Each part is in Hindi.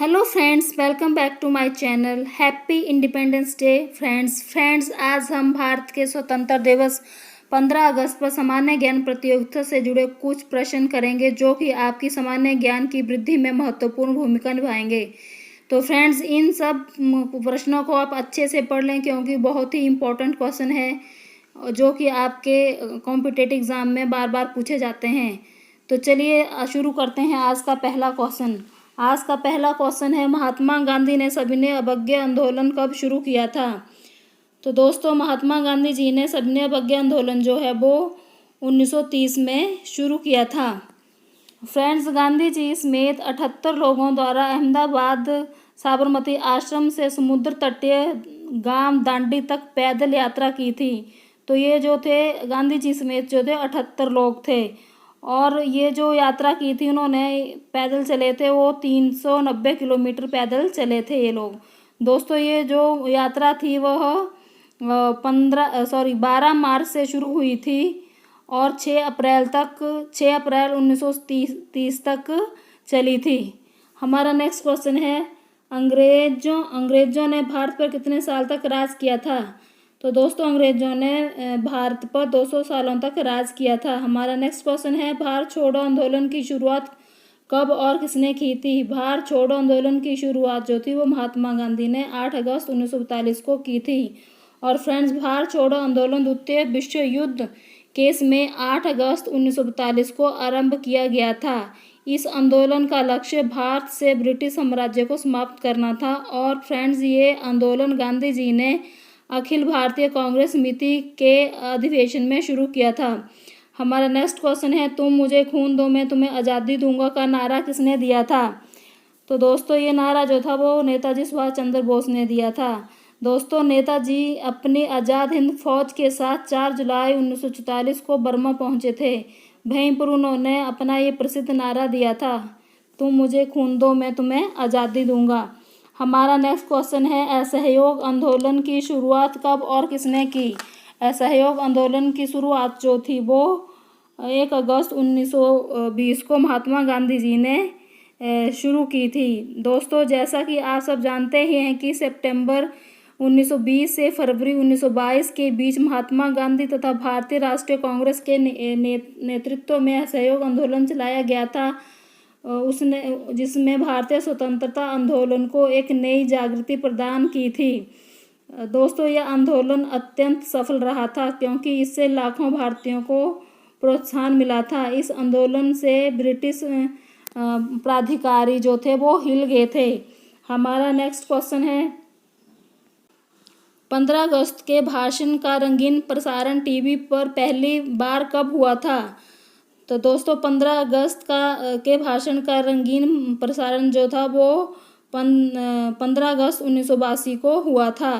Hello friends, welcome back to my channel. Happy independence day friends. आज हम भारत के स्वतंत्रता दिवस 15 अगस्त पर सामान्य ज्ञान प्रतियोगिता से जुड़े कुछ प्रश्न करेंगे जो कि आपकी सामान्य ज्ञान की वृद्धि में महत्वपूर्ण भूमिका निभाएंगे। तो फ्रेंड्स, इन सब प्रश्नों को आप अच्छे से पढ़ लें क्योंकि बहुत ही इम्पोर्टेंट क्वेश्चन है जो कि आपके कॉम्पिटिटिव एग्ज़ाम में बार बार पूछे जाते हैं। तो चलिए शुरू करते हैं आज का पहला क्वेश्चन। आज का पहला क्वेश्चन है, महात्मा गांधी ने सविनय अवज्ञा आंदोलन कब शुरू किया था? तो दोस्तों, महात्मा गांधी जी ने सविनय अवज्ञा आंदोलन जो है वो 1930 में शुरू किया था। फ्रेंड्स, गांधी जी समेत 78 लोगों द्वारा अहमदाबाद साबरमती आश्रम से समुद्र तटीय गांव दांडी तक पैदल यात्रा की थी। तो ये जो थे गांधी जी समेत जो थे 78 लोग थे और ये जो यात्रा की थी उन्होंने पैदल चले थे, वो 390 किलोमीटर पैदल चले थे ये लोग। दोस्तों, ये जो यात्रा थी वह 12 मार्च से शुरू हुई थी और 6 अप्रैल 1930 तक चली थी। हमारा नेक्स्ट क्वेश्चन है, अंग्रेजों ने भारत पर कितने साल तक राज किया था? तो दोस्तों, अंग्रेजों ने भारत पर 200 सालों तक राज किया था। हमारा नेक्स्ट क्वेश्चन है, भारत छोड़ो आंदोलन की शुरुआत कब और किसने की थी? भारत छोड़ो आंदोलन की शुरुआत जो थी वो महात्मा गांधी ने 8 अगस्त 1942 को की थी। और फ्रेंड्स, भारत छोड़ो आंदोलन द्वितीय विश्व युद्ध केस में 8 अगस्त 1942 को आरंभ किया गया था। इस आंदोलन का लक्ष्य भारत से ब्रिटिश साम्राज्य को समाप्त करना था। और फ्रेंड्स, ये आंदोलन गांधी जी ने अखिल भारतीय कांग्रेस समिति के अधिवेशन में शुरू किया था। हमारा नेक्स्ट क्वेश्चन है, तुम मुझे खून दो मैं तुम्हें आज़ादी दूंगा का नारा किसने दिया था? तो दोस्तों, ये नारा जो था वो नेताजी सुभाष चंद्र बोस ने दिया था। दोस्तों, नेताजी अपनी आज़ाद हिंद फौज के साथ 4 जुलाई 1944 को बर्मा पहुंचे थे। वहीं पर उन्होंने अपना ये प्रसिद्ध नारा दिया था, तुम मुझे खून दो मैं तुम्हें आज़ादी दूंगा। हमारा नेक्स्ट क्वेश्चन है, असहयोग आंदोलन की शुरुआत कब और किसने की? असहयोग आंदोलन की शुरुआत जो थी वो 1 अगस्त 1920 को महात्मा गांधी जी ने शुरू की थी। दोस्तों, जैसा कि आप सब जानते ही हैं कि सितंबर 1920 से फरवरी 1922 के बीच महात्मा गांधी तथा भारतीय राष्ट्रीय कांग्रेस के नेतृत्व में असहयोग आंदोलन चलाया गया था जिसमें भारतीय स्वतंत्रता आंदोलन को एक नई जागृति प्रदान की थी। दोस्तों, यह आंदोलन अत्यंत सफल रहा था क्योंकि इससे लाखों भारतीयों को प्रोत्साहन मिला था। इस आंदोलन से ब्रिटिश प्राधिकारी जो थे वो हिल गए थे। हमारा नेक्स्ट क्वेश्चन है, 15 अगस्त के भाषण का रंगीन प्रसारण टीवी पर पहली बार कब हुआ था? तो दोस्तों, 15 अगस्त के भाषण का रंगीन प्रसारण जो था वो 15 अगस्त 1982 को हुआ था।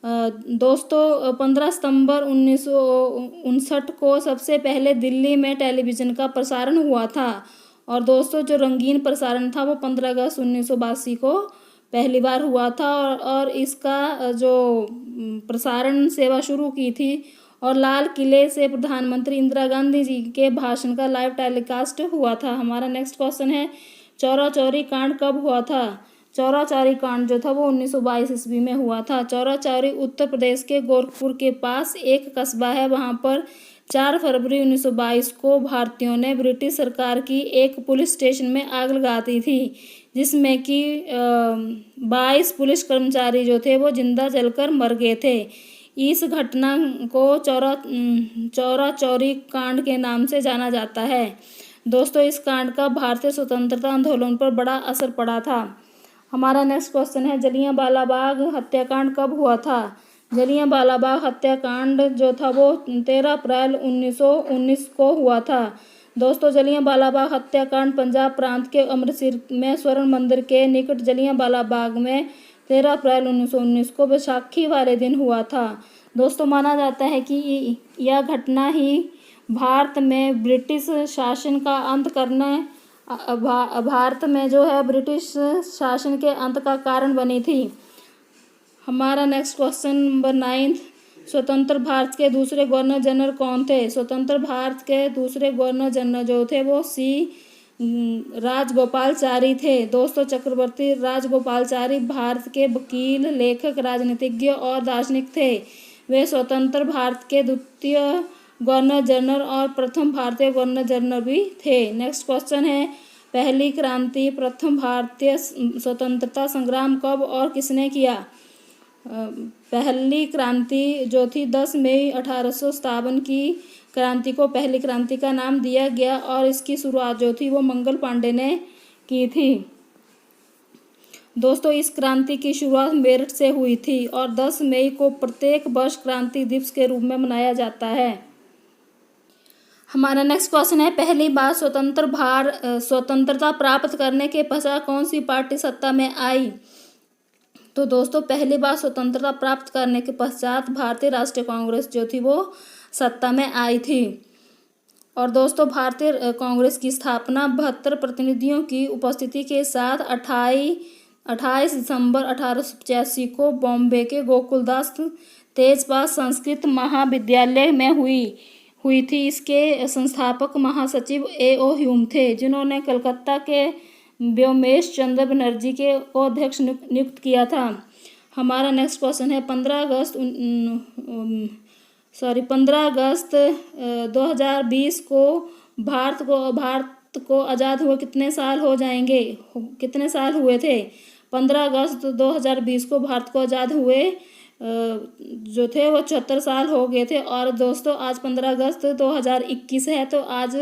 दोस्तों, 15 सितंबर 1959 को सबसे पहले दिल्ली में टेलीविज़न का प्रसारण हुआ था। और दोस्तों, जो रंगीन प्रसारण था वो 15 अगस्त 1982 को पहली बार हुआ था और इसका जो प्रसारण सेवा शुरू की थी और लाल किले से प्रधानमंत्री इंदिरा गांधी जी के भाषण का लाइव टेलीकास्ट हुआ था। हमारा नेक्स्ट क्वेश्चन है, चौरा चौरी कांड कब हुआ था? चौरा चौरी कांड जो था वो 1922 ईस्वी में हुआ था। चौरा चौरी उत्तर प्रदेश के गोरखपुर के पास एक कस्बा है। वहाँ पर 4 फरवरी 1922 को भारतीयों ने ब्रिटिश सरकार की एक पुलिस स्टेशन में आग लगा दी थी जिसमें कि 22 पुलिस कर्मचारी जो थे वो जिंदा जलकर मर गए थे। इस घटना को चौरा चौरी कांड के नाम से जाना जाता है। दोस्तों, इस कांड का भारतीय स्वतंत्रता आंदोलन पर बड़ा असर पड़ा था। हमारा नेक्स्ट क्वेश्चन है, जलियांवाला बाग हत्याकांड कब हुआ था? जलियांवाला बाग हत्याकांड जो था वो 13 अप्रैल 1919 को हुआ था। दोस्तों, जलियांवाला बाग हत्याकांड पंजाब प्रांत के अमृतसर में स्वर्ण मंदिर के निकट जलियांवाला बाग में 13 अप्रैल 1919 को बैसाखी वाले दिन हुआ था। दोस्तों, माना जाता है कि यह घटना ही भारत में ब्रिटिश शासन का अंत करने भारत में जो है ब्रिटिश शासन के अंत का कारण बनी थी। हमारा नेक्स्ट क्वेश्चन नंबर 9, स्वतंत्र भारत के दूसरे गवर्नर जनरल कौन थे? स्वतंत्र भारत के दूसरे गवर्नर जनरल जो थे वो सी राजगोपालाचारी थे। दोस्तों, चक्रवर्ती राजगोपालाचारी भारत के वकील, लेखक, राजनीतिज्ञ और दार्शनिक थे। वे स्वतंत्र भारत के द्वितीय गवर्नर जनरल और प्रथम भारतीय गवर्नर जनरल भी थे। नेक्स्ट क्वेश्चन है, पहली क्रांति, प्रथम भारतीय स्वतंत्रता संग्राम कब और किसने किया? पहली क्रांति जो थी 10 मई 1857 की क्रांति को पहली क्रांति का नाम दिया गया और इसकी शुरुआत जो थी वो मंगल पांडे ने की थी। दोस्तों, इस क्रांति की शुरुआत मेरठ से हुई थी और 10 मई को प्रत्येक वर्ष क्रांति दिवस के रूप में मनाया जाता है। हमारा नेक्स्ट क्वेश्चन है, पहली बार स्वतंत्रता प्राप्त करने के पश्चात कौन सी पार्टी सत्ता में आई? तो दोस्तों, पहली बार स्वतंत्रता प्राप्त करने के पश्चात भारतीय राष्ट्रीय कांग्रेस जो थी वो सत्ता में आई थी। और दोस्तों, भारतीय कांग्रेस की स्थापना 72 प्रतिनिधियों की उपस्थिति के साथ 28 दिसंबर 1885 को बॉम्बे के गोकुलदास तेजपाल संस्कृत महाविद्यालय में हुई थी। इसके संस्थापक महासचिव A.O. ह्यूम थे, जिन्होंने कलकत्ता के व्योमेश चंद्र बनर्जी को अध्यक्ष नियुक्त किया था। हमारा नेक्स्ट क्वेश्चन है, 15 अगस्त 2020 को भारत को आज़ाद हुए कितने साल हो जाएंगे? कितने साल हुए थे? 15 अगस्त 2020 को भारत को आज़ाद हुए जो थे वो 74 साल हो गए थे। और दोस्तों, आज 15 अगस्त 2021 है, तो आज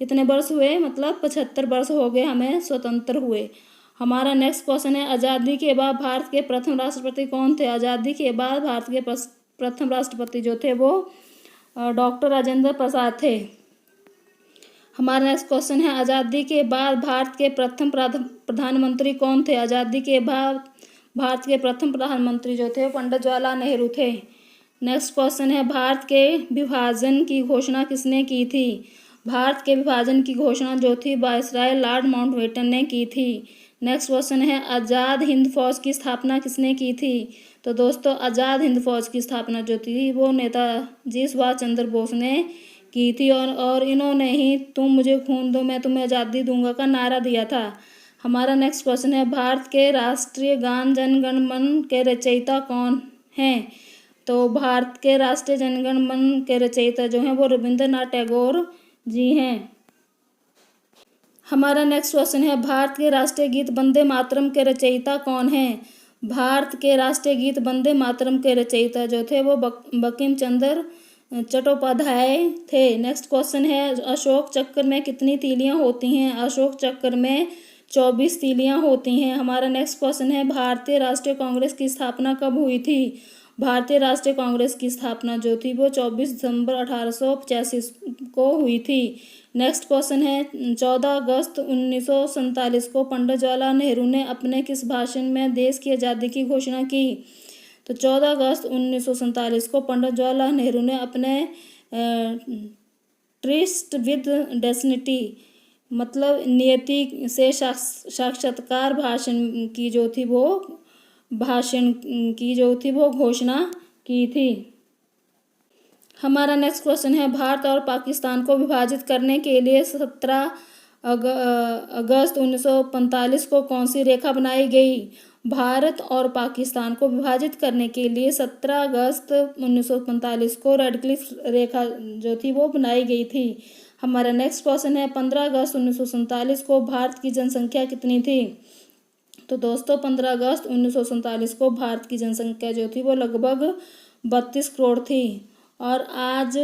कितने वर्ष हुए? मतलब 75 वर्ष हो गए हमें स्वतंत्र हुए। हमारा नेक्स्ट क्वेश्चन है, आज़ादी के बाद भारत के प्रथम राष्ट्रपति कौन थे? आज़ादी के बाद भारत के प्रथम राष्ट्रपति जो थे वो डॉक्टर राजेंद्र प्रसाद थे। हमारा नेक्स्ट क्वेश्चन है, आज़ादी के बाद भारत के प्रथम प्रधानमंत्री कौन थे? आज़ादी के बाद भारत के प्रथम प्रधानमंत्री जो थे पंडित जवाहरलाल नेहरू थे। नेक्स्ट क्वेश्चन है, भारत के विभाजन की घोषणा किसने की थी? भारत के विभाजन की घोषणा जो थी वायसराय लॉर्ड माउंटबेटन ने की थी। नेक्स्ट क्वेश्चन है, आज़ाद हिंद फौज की स्थापना किसने की थी? तो दोस्तों, आज़ाद हिंद फौज की स्थापना जो थी वो नेताजी सुभाष चंद्र बोस ने की थी और इन्होंने ही तुम मुझे खून दो मैं तुम्हें आज़ादी दूंगा का नारा दिया था। हमारा नेक्स्ट क्वेश्चन है, भारत के राष्ट्रीय गान जन गण मन के रचयिता कौन हैं? तो भारत के राष्ट्रीय जनगण मन के रचयिता जो हैं वो रविंद्रनाथ टैगोर जी हैं। हमारा नेक्स्ट क्वेश्चन है, भारत के राष्ट्रीय गीत वंदे मातरम के रचयिता कौन हैं? भारत के राष्ट्रीय गीत वंदे मातरम के रचयिता जो थे वो बंकिम चंद्र चट्टोपाध्याय थे। नेक्स्ट क्वेश्चन है, अशोक चक्र में कितनी तीलियां होती हैं? अशोक चक्र में 24 तीलियां होती हैं। हमारा नेक्स्ट क्वेश्चन है, भारतीय राष्ट्रीय कांग्रेस की स्थापना कब हुई थी? भारतीय राष्ट्रीय कांग्रेस की स्थापना जो थी वो 24 दिसंबर 1885 को हुई थी। नेक्स्ट क्वेश्चन है, 14 अगस्त 1947 को पंडित जवाहरलाल नेहरू ने अपने किस भाषण में देश की आज़ादी की घोषणा की? तो 14 अगस्त 1947 को पंडित जवाहरलाल नेहरू ने अपने ट्रिस्ट विद डेस्टिनी मतलब नियति से साक्षात्कार भाषण की जो थी वो घोषणा की थी। हमारा नेक्स्ट क्वेश्चन है, भारत और पाकिस्तान को विभाजित करने के लिए 17 अगस्त 1945 को कौन सी रेखा बनाई गई? भारत और पाकिस्तान को विभाजित करने के लिए 17 अगस्त 1945 को रेड क्लिफ रेखा जो थी वो बनाई गई थी। हमारा नेक्स्ट क्वेश्चन है, 15 अगस्त 1947 को भारत की जनसंख्या कितनी थी? तो दोस्तों, 15 अगस्त 1947 को भारत की जनसंख्या जो थी वो लगभग 32 करोड़ थी। और आज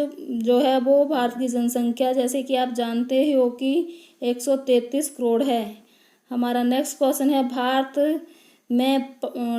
जो है वो भारत की जनसंख्या जैसे कि आप जानते ही हो कि 133 करोड़ है। हमारा नेक्स्ट क्वेश्चन है, भारत में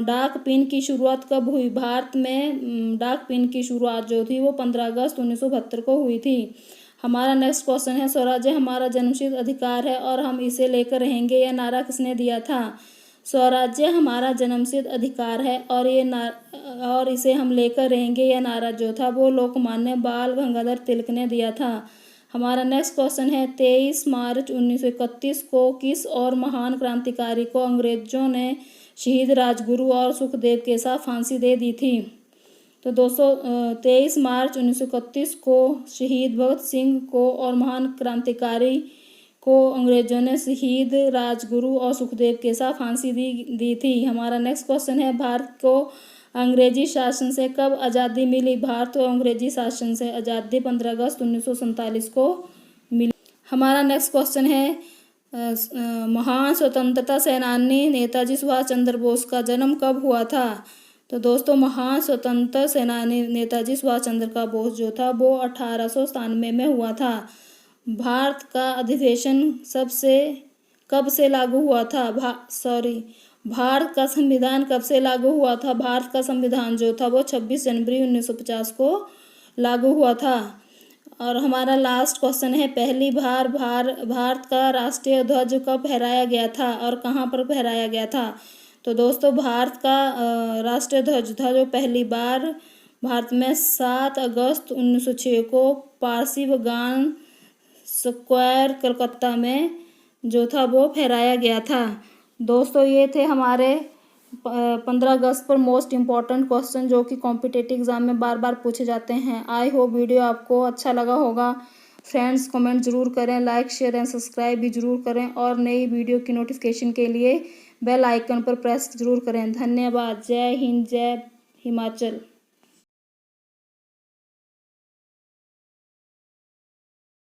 डाक पिन की शुरुआत कब हुई? भारत में डाक पिन की शुरुआत जो थी वो 15 अगस्त 1972 को हुई थी। हमारा नेक्स्ट क्वेश्चन है, स्वराज्य हमारा जन्मसिद्ध अधिकार है और हम इसे लेकर रहेंगे, यह नारा किसने दिया था? स्वराज्य हमारा जन्मसिद्ध अधिकार है और इसे हम लेकर रहेंगे, यह नारा जो था वो लोकमान्य बाल गंगाधर तिलक ने दिया था। हमारा नेक्स्ट क्वेश्चन है, 23 मार्च 1931 को किस और महान क्रांतिकारी को अंग्रेजों ने शहीद राजगुरु और सुखदेव के साथ फांसी दे दी थी? तो दोस्तों, 23 मार्च 1931 को शहीद भगत सिंह को और महान क्रांतिकारी को अंग्रेजों ने शहीद राजगुरु और सुखदेव के साथ फांसी दी थी। हमारा नेक्स्ट क्वेश्चन है, भारत को अंग्रेजी शासन से कब आज़ादी मिली? भारत को अंग्रेजी शासन से आज़ादी 15 अगस्त 1947 को मिली। हमारा नेक्स्ट क्वेश्चन है, महान स्वतंत्रता सेनानी नेताजी सुभाष चंद्र बोस का जन्म कब हुआ था? तो दोस्तों, महान स्वतंत्रता सेनानी नेताजी सुभाष चंद्र का बोस जो था वो 1897 में हुआ था। भारत का अधिवेशन कब से लागू हुआ था? भारत का संविधान कब से लागू हुआ था? भारत का संविधान जो था वो 26 जनवरी 1950 को लागू हुआ था। और हमारा लास्ट क्वेश्चन है, पहली बार भारत का राष्ट्रीय ध्वज कब फहराया गया था और कहाँ पर फहराया गया था? तो दोस्तों, भारत का राष्ट्रीय ध्वज था जो पहली बार भारत में 7 अगस्त 1906 को पारसी बागान स्क्वायर कलकत्ता में जो था वो फहराया गया था। दोस्तों, ये थे हमारे 15 अगस्त पर मोस्ट इम्पॉर्टेंट क्वेश्चन जो कि कॉम्पिटिटिव एग्जाम में बार बार पूछे जाते हैं। आई होप वीडियो आपको अच्छा लगा होगा। फ्रेंड्स, कमेंट जरूर करें, लाइक शेयर एंड सब्सक्राइब भी जरूर करें और नई वीडियो की नोटिफिकेशन के लिए बेल आइकन पर प्रेस जरूर करें। धन्यवाद। जय हिंद, जय हिमाचल।